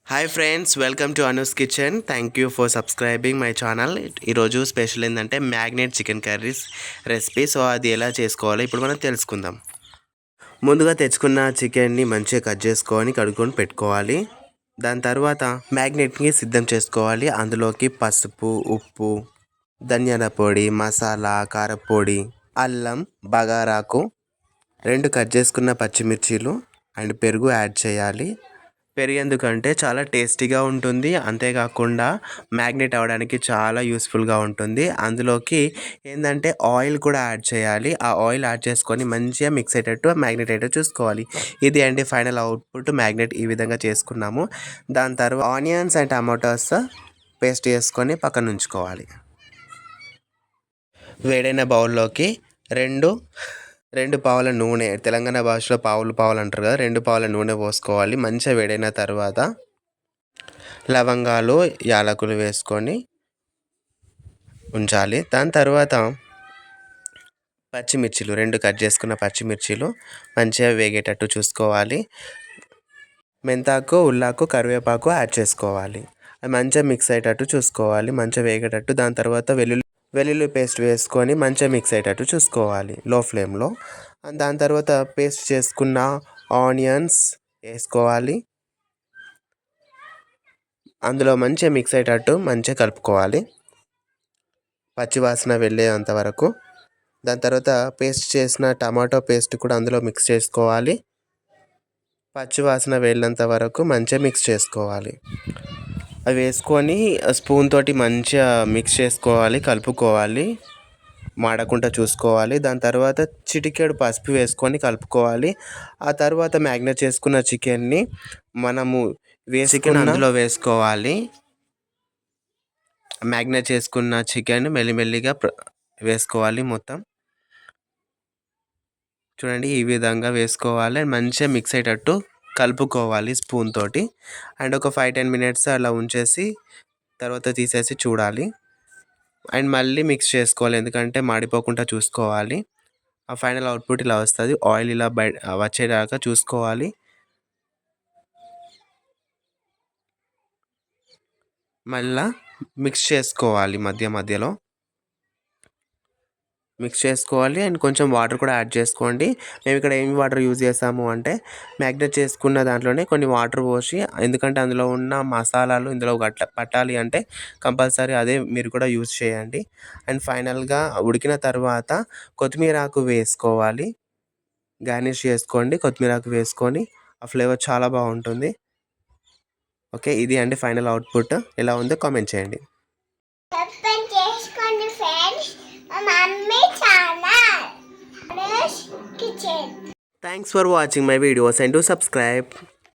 Hi friends, welcome to Anu's kitchen. Thank you for subscribing my channel. ఈరోజు special ఏంటంటే మ్యాగ్నేట్ chicken curries recipe. So అది ఎలా చేసుకోవాలో ఇప్పుడు మనం తెలుసుకుందాం. ముందుగా తెచ్చుకున్న చికెన్ని మంచిగా కట్ చేసుకొని కడుక్కొని పెట్టుకోవాలి. దాని తర్వాత మ్యాగ్నేట్ని సిద్ధం చేసుకోవాలి. అందులోకి పసుపు, ఉప్పు, ధనియాల పొడి, మసాలా, కారపొడి, అల్లం, బగారాకు, 2 కట్ చేసుకున్న పచ్చిమిర్చీలు అండ్ పెరుగు యాడ్ చేయాలి. పెరుగు ఎందుకంటే చాలా టేస్టీగా ఉంటుంది, అంతేకాకుండా మ్యాగ్నేట్ అవ్వడానికి చాలా యూస్ఫుల్గా ఉంటుంది. అందులోకి ఏంటంటే ఆయిల్ కూడా యాడ్ చేయాలి. ఆ ఆయిల్ యాడ్ చేసుకొని మంచిగా మిక్స్ అయ్యేటట్టు మ్యాగ్నేట్ అయ్యేటట్టు చూసుకోవాలి. ఇది అండి ఫైనల్ అవుట్పుట్. మ్యాగ్నేట్ ఈ విధంగా చేసుకున్నాము. దాని తర్వాత ఆనియన్స్ అండ్ టమాటోస్ పేస్ట్ చేసుకొని పక్కన ఉంచుకోవాలి. వేడైన బౌల్లోకి రెండు పావుల నూనె, తెలంగాణ భాషలో పావులు అంటారు కదా, 2 పావుల నూనె పోసుకోవాలి. మంచిగా వేడైన తర్వాత లవంగాలు, యాలకులు వేసుకొని ఉంచాలి. దాని తర్వాత పచ్చిమిర్చిలు, 2 కట్ చేసుకున్న పచ్చిమిర్చిలు మంచిగా వేగేటట్టు చూసుకోవాలి. మెంతాకు, ఉల్లాకు, కరివేపాకు యాడ్ చేసుకోవాలి. అది మంచిగా మిక్స్ అయ్యేటట్టు చూసుకోవాలి, మంచిగా వేగేటట్టు. దాని తర్వాత వెల్లుల్లి పేస్ట్ వేసుకొని మంచిగా మిక్స్ అయ్యేటట్టు చూసుకోవాలి లో ఫ్లేమ్లో. దాని తర్వాత పేస్ట్ చేసుకున్న ఆనియన్స్ వేసుకోవాలి. అందులో మంచిగా మిక్స్ అయ్యేటట్టు మంచిగా కలుపుకోవాలి, పచ్చివాసన వెళ్ళేంత వరకు. దాని తర్వాత పేస్ట్ చేసిన టమాటో పేస్ట్ కూడా అందులో మిక్స్ చేసుకోవాలి. పచ్చివాసన వెళ్ళేంత వరకు మంచిగా మిక్స్ చేసుకోవాలి. అవి వేసుకొని స్పూన్ తోటి మంచిగా మిక్స్ చేసుకోవాలి, కలుపుకోవాలి, మాడకుండా చూసుకోవాలి. దాని తర్వాత చిటికెడు పసుపు వేసుకొని కలుపుకోవాలి. ఆ తర్వాత మ్యాగ్నేట్ చేసుకున్న చికెన్ని మనము చికెన్ అందులో వేసుకోవాలి. మ్యాగ్నేట్ చేసుకున్న చికెన్ మెల్లిమెల్లిగా వేసుకోవాలి. మొత్తం చూడండి, ఈ విధంగా వేసుకోవాలి. మంచిగా మిక్స్ అయ్యేటట్టు కలుపుకోవాలి స్పూన్ తోటి. అండ్ ఒక 5-10 మినిట్స్ అలా ఉంచేసి తర్వాత తీసేసి చూడాలి. అండ్ మళ్ళీ మిక్స్ చేసుకోవాలి, ఎందుకంటే మాడిపోకుండా చూసుకోవాలి. ఆ ఫైనల్ అవుట్పుట్ ఇలా వస్తుంది. ఆయిల్ ఇలా వచ్చేదాకా చూసుకోవాలి. మళ్ళా మిక్స్ చేసుకోవాలి, మధ్యలో మిక్స్ చేసుకోవాలి. అండ్ కొంచెం వాటర్ కూడా యాడ్ చేసుకోండి. మేము ఇక్కడ ఏమి వాటర్ యూజ్ చేస్తాము అంటే మ్యాగ్నేట్ చేసుకున్న దాంట్లోనే కొన్ని వాటర్ పోసి, ఎందుకంటే అందులో ఉన్న మసాలాలు ఇందులో పట్టాలి అంటే కంపల్సరీ అదే మీరు కూడా యూజ్ చేయండి. అండ్ ఫైనల్గా ఉడికిన తర్వాత కొత్తిమీర ఆకు వేసుకోవాలి. గార్నిష్ చేసుకోండి, కొత్తిమీర ఆకు వేసుకొని. ఆ ఫ్లేవర్ చాలా బాగుంటుంది. ఓకే, ఇది అండి ఫైనల్ అవుట్పుట్. ఎలా ఉందో కామెంట్ చేయండి. Thanks for watching my videos and do subscribe.